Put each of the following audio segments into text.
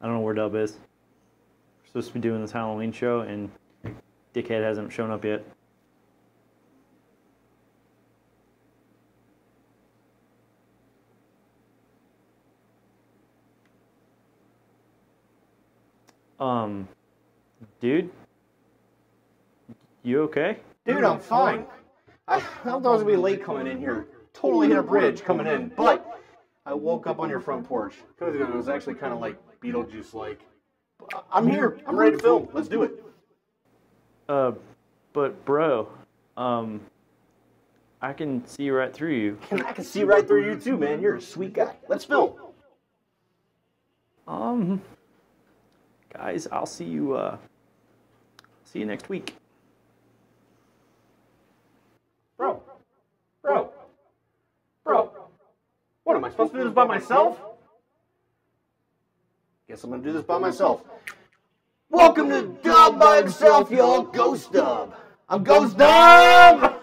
I don't know where Dubb is. We're supposed to be doing this Halloween show, and dickhead hasn't shown up yet. Dude? You okay? Dude, I'm fine. I thought I was gonna be late coming in here. Totally hit a bridge coming in, but I woke up on your front porch. It was actually kind of like Beetlejuice-like. I'm here. I'm ready to film. Let's do it. But bro, I can see right through you. I can see right through you too, man. You're a sweet guy. Let's film. Guys, I'll see you next week. Bro. What, am I supposed to do this by myself? Guess I'm gonna do this by myself. Welcome to Dubb by himself, y'all. Ghost Dubb. I'm Ghost Dubb!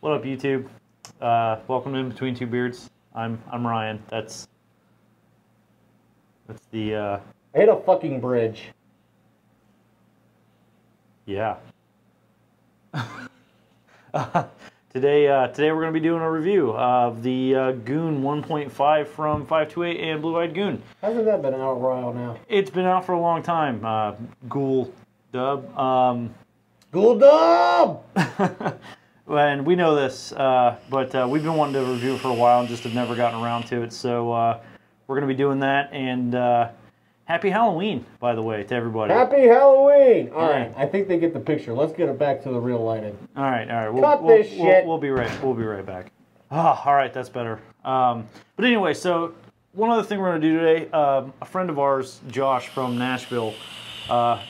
What up, YouTube? Welcome to In Between Two Beards. I'm Ryan. That's the I hit a fucking bridge. yeah. Today we're going to be doing a review of the Goon 1.5 from 528 and Blue Eyed Goon. Hasn't that been out a while now? It's been out for a long time. Ghoul Dubb. Ghoul Dubb! And we know this, but we've been wanting to review it for a while and just have never gotten around to it. So we're going to be doing that. And happy Halloween, by the way, to everybody. Happy Halloween! All right, I think they get the picture. Let's get it back to the real lighting. All right. Cut this shit. We'll be right back. Oh, all right, that's better. But anyway, so one other thing we're going to do today, a friend of ours, Josh from Nashville,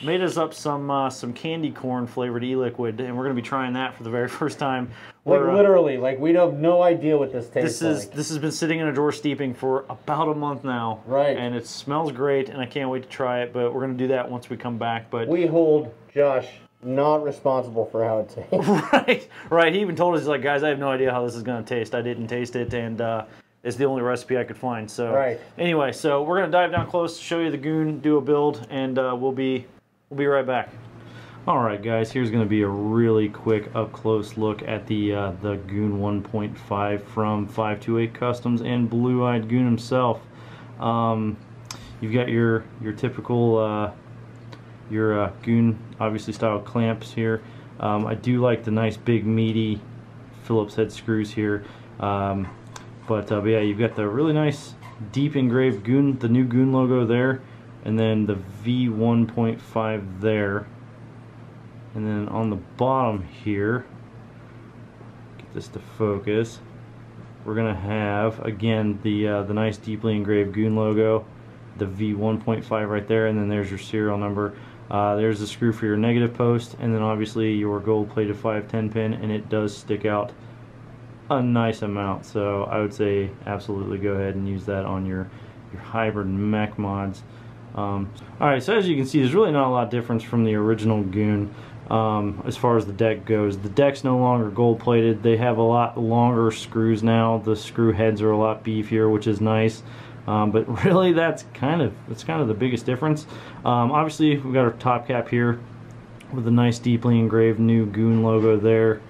made us up some candy corn flavored e-liquid, and we're going to be trying that for the very first time. Like literally, like we have no idea what this tastes like. This has been sitting in a drawer steeping for about a month now. Right. And it smells great, and I can't wait to try it, but we're going to do that once we come back. But we hold Josh not responsible for how it tastes. Right. He even told us, he's like, guys, I have no idea how this is going to taste. I didn't taste it, and it's the only recipe I could find. So anyway, so we're going to dive down close, show you the Goon, do a build, and we'll be right back. All right, guys, here's going to be a really quick up-close look at the Goon 1.5 from 528 Customs and Blue Eyed Goon himself. You've got your typical Goon, obviously, style clamps here. I do like the nice big meaty Phillips head screws here. But yeah, you've got the really nice deep engraved Goon, the new Goon logo there, and then the V1.5 there. And then on the bottom here, get this to focus, we're gonna have again the nice deeply engraved Goon logo, the V1.5 right there, and then there's your serial number. There's the screw for your negative post, and then obviously your gold-plated 510 pin, and it does stick out a nice amount. So I would say absolutely go ahead and use that on your hybrid mech mods. Alright, so as you can see, there's really not a lot of difference from the original Goon. as far as the deck goes. The deck's no longer gold plated. They have a lot longer screws now. The screw heads are a lot beefier, which is nice. But really, that's kind of the biggest difference. Obviously, we've got our top cap here with a nice deeply engraved new Goon logo there,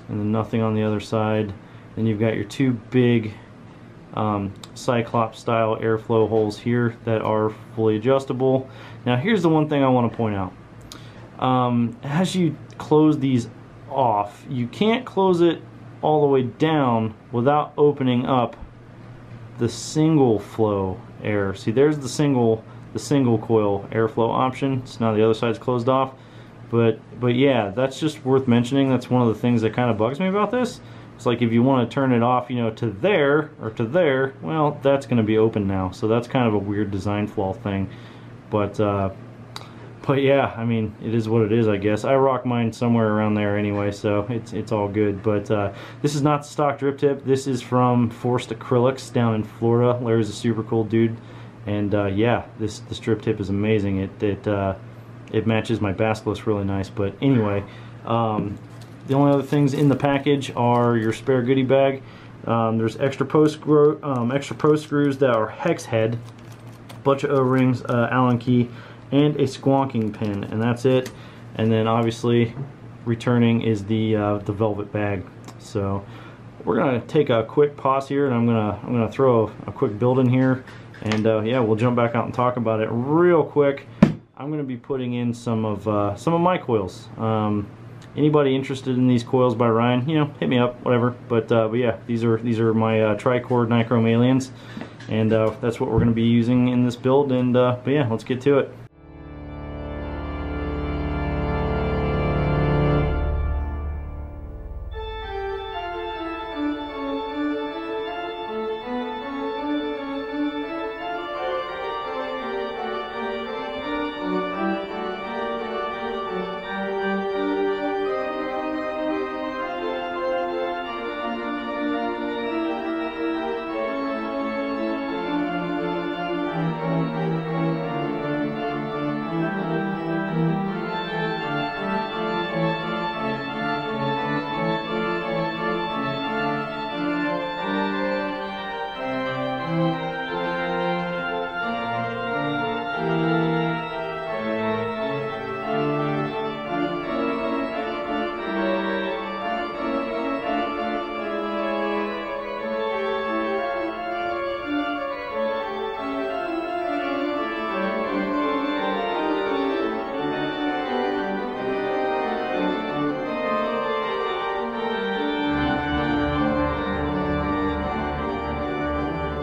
and then nothing on the other side. Then you've got your two big Cyclops style airflow holes here that are fully adjustable. Now here's the one thing I want to point out. As you close these off, you can't close it all the way down without opening up the single flow air. See, there's the single coil airflow option. So now the other side's closed off. But yeah, that's just worth mentioning. That's one of the things that kind of bugs me about this. It's like if you want to turn it off, you know, to there or to there, well, that's going to be open now. So that's kind of a weird design flaw thing. But yeah, I mean, it is what it is, I guess. I rock mine somewhere around there anyway, so it's all good. But this is not the stock drip tip. This is from Forced Acrylics down in Florida. Larry's a super cool dude, and yeah, this drip tip is amazing. It matches my basculus really nice. But anyway, the only other things in the package are your spare goodie bag. There's extra pro screws that are hex head, a bunch of O-rings, Allen key, and a squonking pin, and that's it. And then obviously returning is the velvet bag. So we're gonna take a quick pause here, and I'm gonna throw a quick build in here, and yeah, we'll jump back out and talk about it real quick. I'm gonna be putting in some of my coils. Anybody interested in these coils by Ryan, you know, hit me up, whatever. But yeah, these are my tricord nichrome aliens, and that's what we're gonna be using in this build. And but yeah, let's get to it.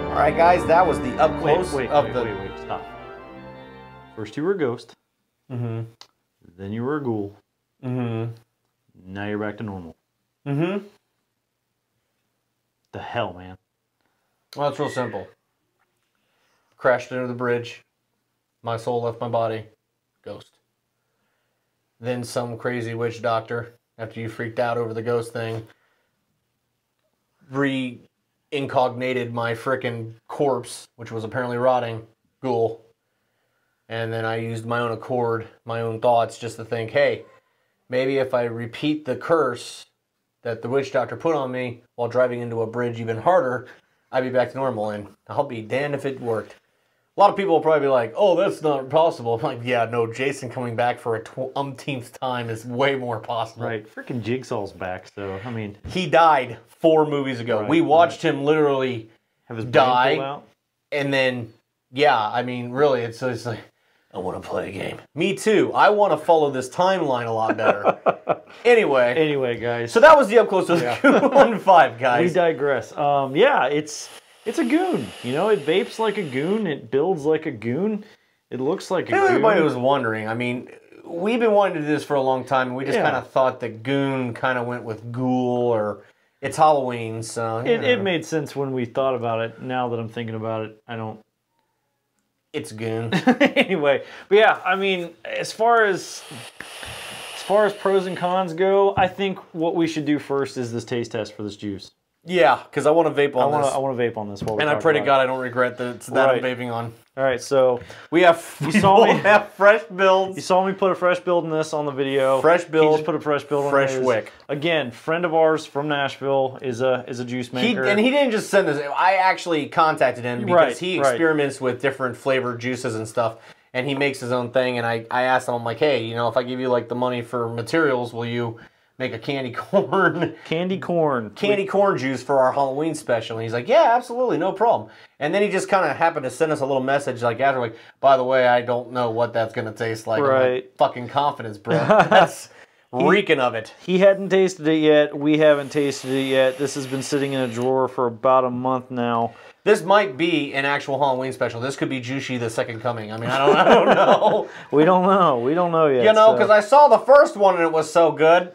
Alright guys, that was the up close wait, stop. First you were a ghost. Mm-hmm. Then you were a ghoul. Mm-hmm. Now you're back to normal. Mm-hmm. The hell, man. Well, it's real simple. Crashed into the bridge. My soul left my body. Ghost. Then some crazy witch doctor, after you freaked out over the ghost thing, re-incognated my frickin' corpse, which was apparently rotting, ghoul. And then I used my own accord, my own thoughts, just to think, hey, maybe if I repeat the curse that the witch doctor put on me while driving into a bridge even harder, I'd be back to normal, and I'll be damned if it worked. A lot of people will probably be like, oh, that's not possible. I'm like, yeah, no, Jason coming back for a umpteenth time is way more possible. Right, freaking Jigsaw's back, so, I mean... He died 4 movies ago. Right, we watched him literally have his die, brain pulled out? and then, yeah, I mean, really, it's like, I want to play a game. Me too. I want to follow this timeline a lot better. Anyway, guys. So that was the up close to the Goon 1.5, guys. We digress. Yeah, it's a goon. You know, it vapes like a goon. It builds like a goon. It looks like a goon. Everybody was wondering. I mean, we've been wanting to do this for a long time, and we just kind of thought that goon kind of went with ghoul, or it's Halloween, so... It made sense when we thought about it. Now that I'm thinking about it, I don't... It's goon. Anyway, but yeah, I mean, as far as pros and cons go, I think what we should do first is this taste test for this juice. Yeah, because I want to vape on this. I want to vape on this while we're And I pray to God I don't regret that it's that I'm vaping on. All right, so we have fresh builds. You saw me put a fresh build in this on the video. Fresh build. He just put a fresh build fresh on his. wick. Again, friend of ours from Nashville is a juice maker. And he didn't just send this. I actually contacted him because he experiments with different flavored juices and stuff, and he makes his own thing. And I asked him, I'm like, hey, you know, if I give you like the money for materials, will you make a candy corn juice for our Halloween special? And he's like, yeah, absolutely, no problem. And then he just kind of happened to send us a little message like after, like, by the way, I don't know what that's gonna taste like. Right. I'm like, fucking confidence, bro. That's reeking of it. He hadn't tasted it yet. We haven't tasted it yet. This has been sitting in a drawer for about a month now. This might be an actual Halloween special. This could be Juicy the Second Coming. I mean, I don't know. We don't know. We don't know yet. You know, because I saw the first one and it was so good.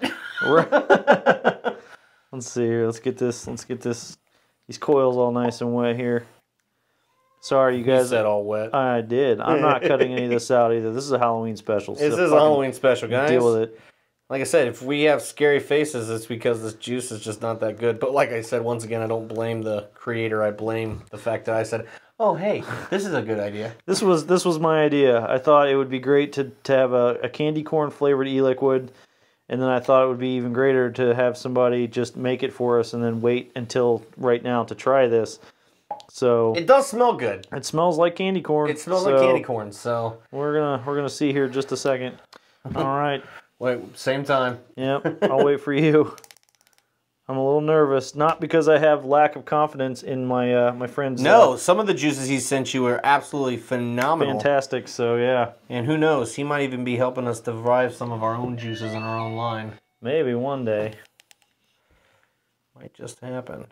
Let's see here. Let's get this. These coils all nice and wet here. Sorry, you guys. You said all wet. I did. I'm not cutting any of this out either. This is a Halloween special. This is a Halloween special, guys. Deal with it. Like I said, if we have scary faces, it's because this juice is just not that good. But like I said, once again, I don't blame the creator. I blame the fact that I said, oh, hey, this is a good idea. This was my idea. I thought it would be great to have a candy corn flavored e-liquid. And then I thought it would be even greater to have somebody just make it for us and then wait until right now to try this. So it does smell good. It smells like candy corn. It smells like candy corn. So we're gonna see here just a second. All right. Wait, same time. Yep. I'll wait for you. I'm a little nervous, not because I have lack of confidence in my my friends. No, some of the juices he sent you are absolutely phenomenal. Fantastic. So yeah. And who knows? He might even be helping us derive some of our own juices in our own line. Maybe one day. Might just happen.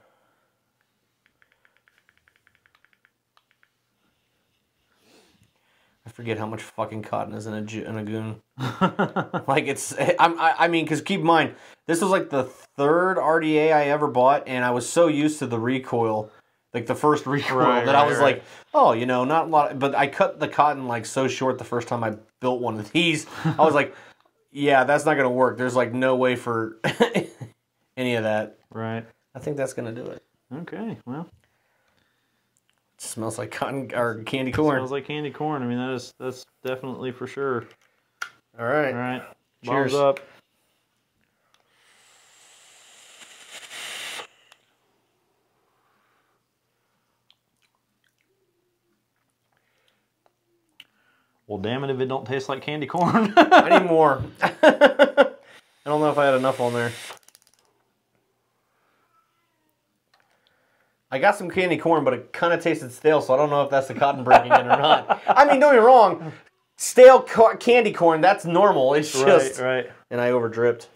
I forget how much fucking cotton is in a goon. Like I mean, because keep in mind, this was like the third RDA I ever bought, and I was so used to the recoil, like the first recoil, that I was like, oh, you know, not a lot. But I cut the cotton like so short the first time I built one of these. I was like, yeah, that's not gonna work. There's like no way for any of that. Right. I think that's gonna do it. Okay. Well. It smells like cotton or candy corn. It smells like candy corn. I mean, that's definitely for sure. All right. All right. Cheers. Bombs up. Well, damn it if it don't taste like candy corn. I need more. I don't know if I had enough on there. I got some candy corn, but it kind of tasted stale, so I don't know if that's the cotton breaking in or not. I mean, don't get me wrong. Stale candy corn, that's normal. It's just... Right. And I overdripped.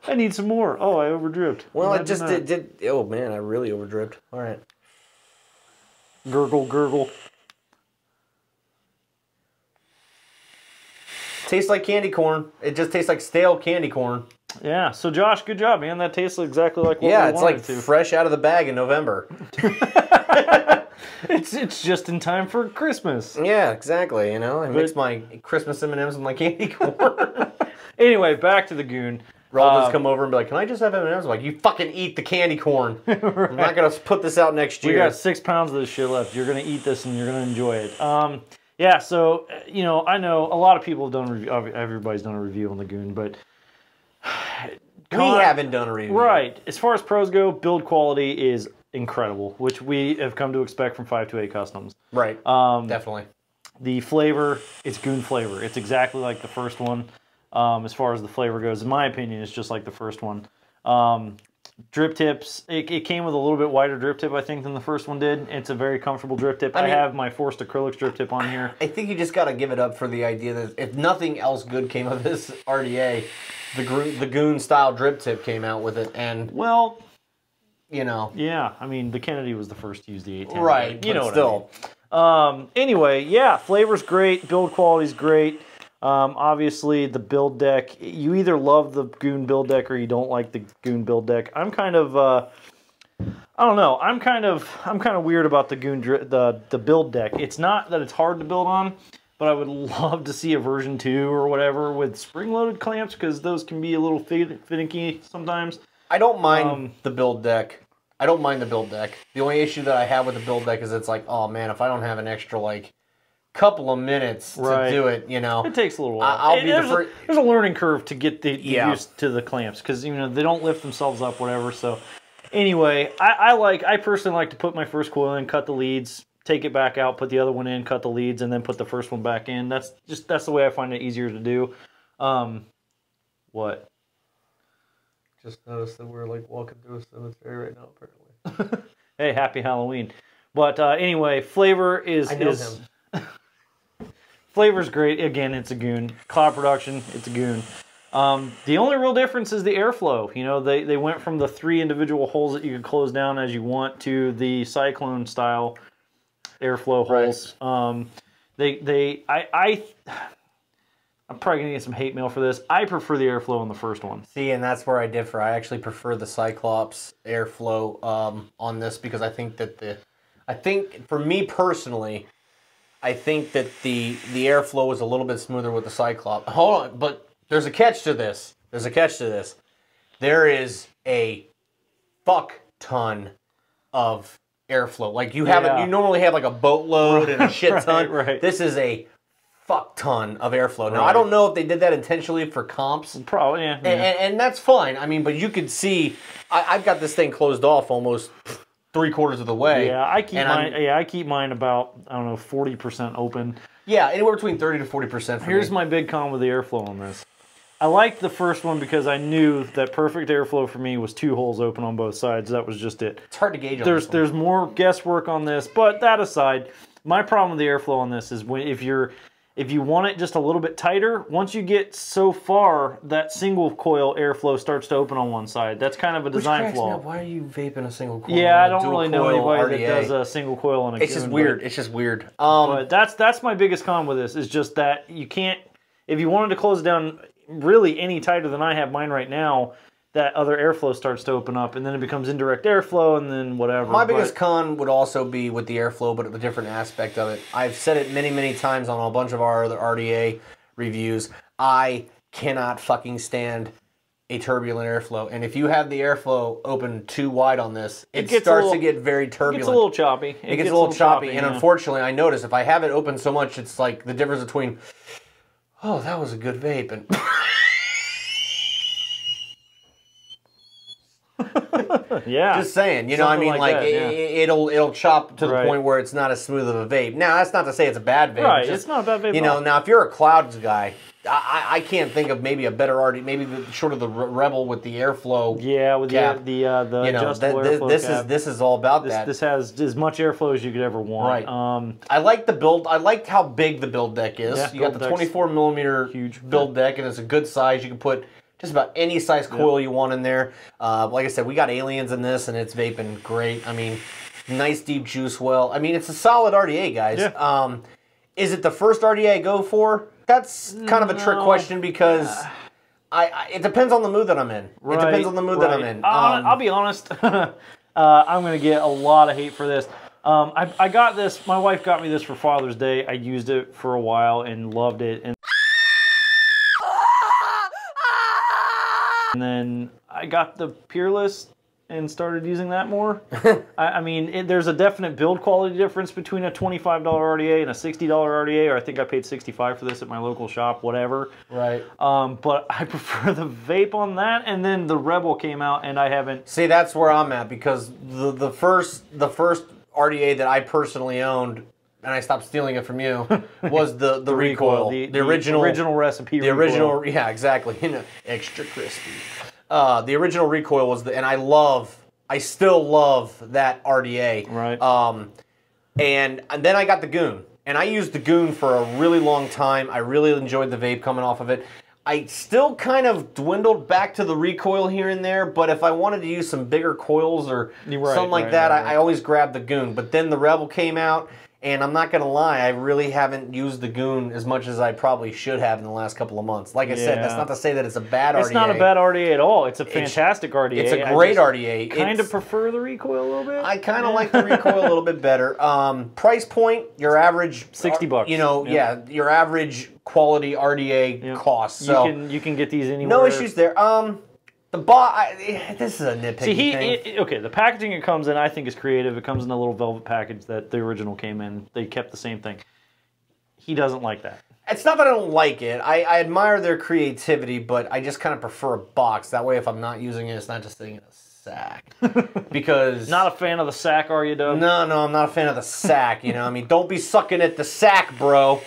I need some more. Oh, I overdripped. Well, it just did... Oh, man, I really overdripped. All right. Gurgle, gurgle. Tastes like candy corn. It just tastes like stale candy corn. Yeah, so Josh, good job, man. That tastes exactly like what we wanted. Yeah, it's like fresh out of the bag in November. It's just in time for Christmas. Yeah, exactly. You know, I mix my Christmas M&Ms with my candy corn. Anyway, back to the Goon. Roll just come over and be like, "Can I just have M&Ms?" I'm like, you fucking eat the candy corn. Right. I'm not gonna put this out next year. We got 6 pounds of this shit left. You're gonna eat this and you're gonna enjoy it. Yeah. So you know, I know a lot of people have done review. Everybody's done a review on the Goon, but we haven't done a review. Right. As far as pros go, build quality is incredible, which we have come to expect from 528 Customs. Right. Definitely. The flavor, it's Goon flavor. It's exactly like the first one. As far as the flavor goes, in my opinion, it's just like the first one. Drip tips, it came with a little bit wider drip tip, I think, than the first one did. It's a very comfortable drip tip. I mean, have my forced acrylics drip tip on here. I think you just got to give it up for the idea that if nothing else good came of this RDA, the Goon style drip tip came out with it, and well, you know, yeah, I mean the Kennedy was the first to use the 810, right? You know what still. I mean. Anyway, yeah, flavor's great, build quality's great. Obviously, the build deck, you either love the Goon build deck or you don't like the Goon build deck. I'm kind of, I don't know. I'm kind of weird about the Goon the build deck. It's not that it's hard to build on, but I would love to see a version 2 or whatever with spring-loaded clamps because those can be a little finicky sometimes. I don't mind the build deck. I don't mind the build deck. The only issue that I have with the build deck is it's like, oh man, if I don't have an extra like couple of minutes to do it, you know, it takes a little while. There's a learning curve to get the used to the clamps because you know they don't lift themselves up, whatever. So anyway, I personally like to put my first coil in, cut the leads, take it back out, put the other one in, cut the leads, and then put the first one back in. That's the way I find it easier to do. What? Just noticed that we're like walking through a cemetery right now, apparently. Hey, happy Halloween. But anyway, flavor is... I know him. Flavor's great. Again, it's a Goon. Cloud production, it's a Goon. The only real difference is the airflow. You know, they went from the 3 individual holes that you can close down as you want to the cyclone style airflow holes. I'm probably going to get some hate mail for this. I prefer the airflow on the first one. See, and that's where I differ. I actually prefer the Cyclops airflow on this because I think that for me personally, I think that the airflow was a little bit smoother with the Cyclops. Hold on, but there's a catch to this. There is a fuck ton of airflow. Like you normally have like a boatload and a shit ton. Right. This is a fuck ton of airflow. Now, I don't know if they did that intentionally for comps. Probably, yeah. And that's fine. I mean, but you could see, I've got this thing closed off almost 3/4 of the way. Yeah, I keep mine about, I don't know, 40% open. Yeah, anywhere between 30 to 40%. Here's my big con with the airflow on this. I liked the first one because I knew that perfect airflow for me was 2 holes open on both sides. That was just it. It's hard to gauge on this one. There's more guesswork on this, but that aside, my problem with the airflow on this is if you want it just a little bit tighter, once you get so far, that single coil airflow starts to open on one side. That's kind of a design flaw. Why are you vaping a single coil? Yeah, I don't really know anybody that does a single coil on a Goon. It's just weird. It's just weird. But that's my biggest con with this, is just that you can't, if you wanted to close it down really any tighter than I have mine right now, that other airflow starts to open up, and then it becomes indirect airflow, and then whatever. My biggest con would also be with the airflow, but a different aspect of it. I've said it many, many times on a bunch of our other RDA reviews. I cannot fucking stand a turbulent airflow. And if you have the airflow open too wide on this, it starts to get very turbulent. It gets a little choppy. It gets a little choppy, and unfortunately, I notice if I have it open so much, it's like the difference between, oh, that was a good vape, and... Yeah, just saying, you know, I mean, like it'll chop to the point where it's not as smooth of a vape. Now, that's not to say it's a bad vape. Right, it's not a bad vape. You know, now if you're a clouds guy, I can't think of maybe a better RD, maybe short of the Rebel with the airflow. Yeah, with cap. the adjustable airflow cap. This is all about that. This has as much airflow as you could ever want. Right. I like the build. I like how big the build deck is. Yeah, you got the 24mm huge build deck, and it's a good size. You can put just about any size coil you want in there. Like I said, we got aliens in this, and it's vaping great. I mean, nice deep juice well. I mean, it's a solid RDA, guys. Yeah. Is it the first RDA I go for? That's kind of a trick question because it depends on the mood that I'm in. It depends on the mood that I'm in. I'll be honest. I'm going to get a lot of hate for this. I got this. My wife got me this for Father's Day. I used it for a while and loved it. And then I got the Peerless and started using that more. I mean, there's a definite build quality difference between a $25 RDA and a $60 RDA, or I think I paid $65 for this at my local shop, whatever. Right. But I prefer the Vape on that, and then the Rebel came out, and I haven't... See, that's where I'm at, because the first RDA that I personally owned, and I stopped stealing it from you, was the recoil. The original recipe. The original, yeah, exactly. Extra crispy. The original recoil was and I still love that RDA. Right. And then I got the Goon. And I used the Goon for a really long time. I really enjoyed the vape coming off of it. I still kind of dwindled back to the recoil here and there, but if I wanted to use some bigger coils or something like that, I always grabbed the Goon. But then the Rebel came out, and I'm not going to lie, I really haven't used the Goon as much as I probably should have in the last couple of months. Like I said, that's not to say that it's a bad RDA. It's not a bad RDA at all. It's a fantastic RDA. It's a great RDA. Kind of prefer the recoil a little bit. I kind of like the recoil a little bit better. Price point, your average... $60. You know, your average quality RDA cost. So you can get these anywhere. No issues there. This is a nitpicky thing. Okay, the packaging it comes in, I think, is creative. It comes in a little velvet package that the original came in. They kept the same thing. He doesn't like that. It's not that I don't like it. I admire their creativity, but I just kind of prefer a box. That way, if I'm not using it, it's not just sitting in a sack. Because... Not a fan of the sack, are you, Dubb? No, I'm not a fan of the sack, you know? I mean, don't be sucking at the sack, bro.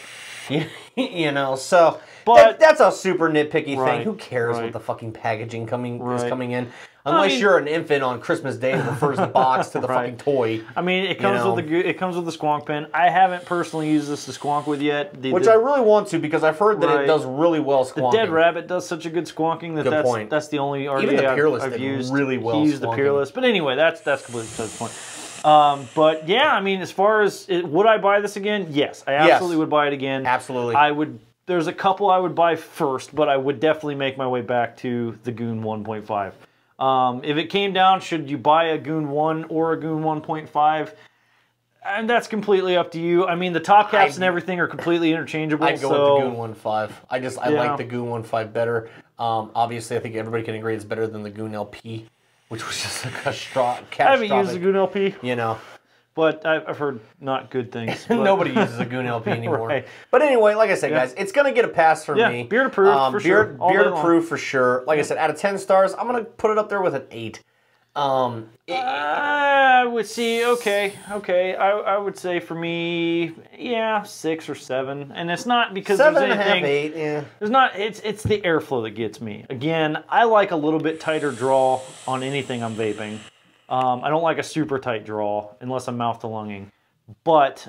You know, so... But that's a super nitpicky thing. Who cares what the fucking packaging is coming in? Unless you're an infant on Christmas Day that refers the box to the fucking toy. I mean, it comes with the squonk pen. I haven't personally used this to squonk with yet. Which I really want to because I've heard that it does really well squonking. The Dead Rabbit does such a good squonking that that's the only RDA I've used. Really well. He used the Peerless, but anyway, that's completely beside the point. But yeah, I mean, as far as would I buy this again? Yes, I absolutely would buy it again. Absolutely, I would. There's a couple I would buy first, but I would definitely make my way back to the Goon 1.5. If it came down, should you buy a Goon 1 or a Goon 1.5? And that's completely up to you. I mean, the top caps and everything are completely interchangeable. I'd go with the Goon 1.5. I like the Goon 1.5 better. Obviously, I think everybody can agree it's better than the Goon LP, which was just like a catastrophic. I haven't used the Goon LP. You know. But I've heard not good things. Nobody uses a Goon LP anymore. But anyway, like I said, guys, it's going to get a pass from me. Beard approved for sure. Beard approved for sure. Like I said, out of 10 stars, I'm going to put it up there with an 8. I would see, okay. I would say for me, 6 or 7. And it's not because there's anything. 7.5, 8, yeah. There's not, it's the airflow that gets me. Again, I like a little bit tighter draw on anything I'm vaping. I don't like a super tight draw unless I'm mouth to lunging, but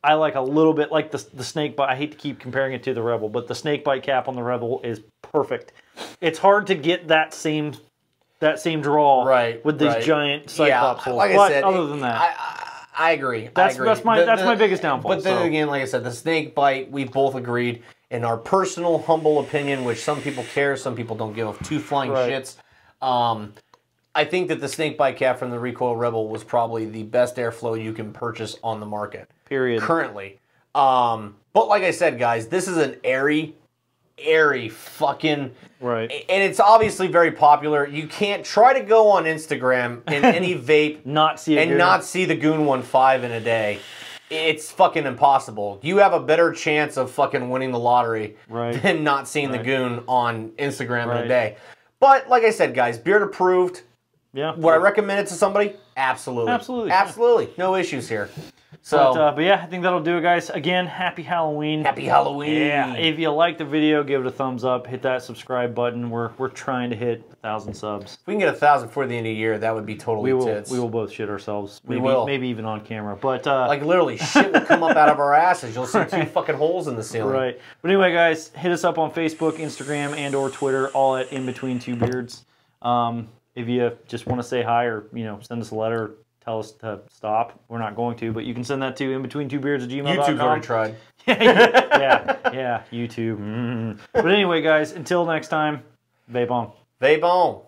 I like a little bit like the snake bite. I hate to keep comparing it to the Rebel, but the snake bite cap on the Rebel is perfect. It's hard to get that same draw with these giant Cyclops holes. Like I said, other than that, I agree. That's my biggest downfall. But then again, like I said, the snake bite, we both agreed in our personal humble opinion, which some people care, some people don't give a two flying shits. I think that the snake bite cap from the Recoil Rebel was probably the best airflow you can purchase on the market. Period. Currently. But like I said, guys, this is an airy fucking... Right. And it's obviously very popular. You can't try to go on Instagram in any vape not see the Goon 1.5 in a day. It's fucking impossible. You have a better chance of fucking winning the lottery than not seeing the Goon on Instagram in a day. But like I said, guys, beard approved. Yeah. Would I recommend it to somebody? Absolutely. Absolutely. Absolutely. No issues here. So, but yeah, I think that'll do it, guys. Again, happy Halloween. Happy Halloween. Yeah. If you like the video, give it a thumbs up. Hit that subscribe button. We're trying to hit 1,000 subs. If we can get 1,000 before the end of the year, that would be totally tits. We will both shit ourselves. Maybe, we will. Maybe even on camera. But like literally, shit will come up out of our asses. You'll see 2 fucking holes in the ceiling. Right. But anyway, guys, hit us up on Facebook, Instagram, and/or Twitter, all at InBetween2Beards. If you just want to say hi or send us a letter, tell us to stop. We're not going to, but you can send that to inbetween2beards@gmail.com. YouTube's already tried. yeah, YouTube. But anyway, guys, until next time, vape on. Vape on.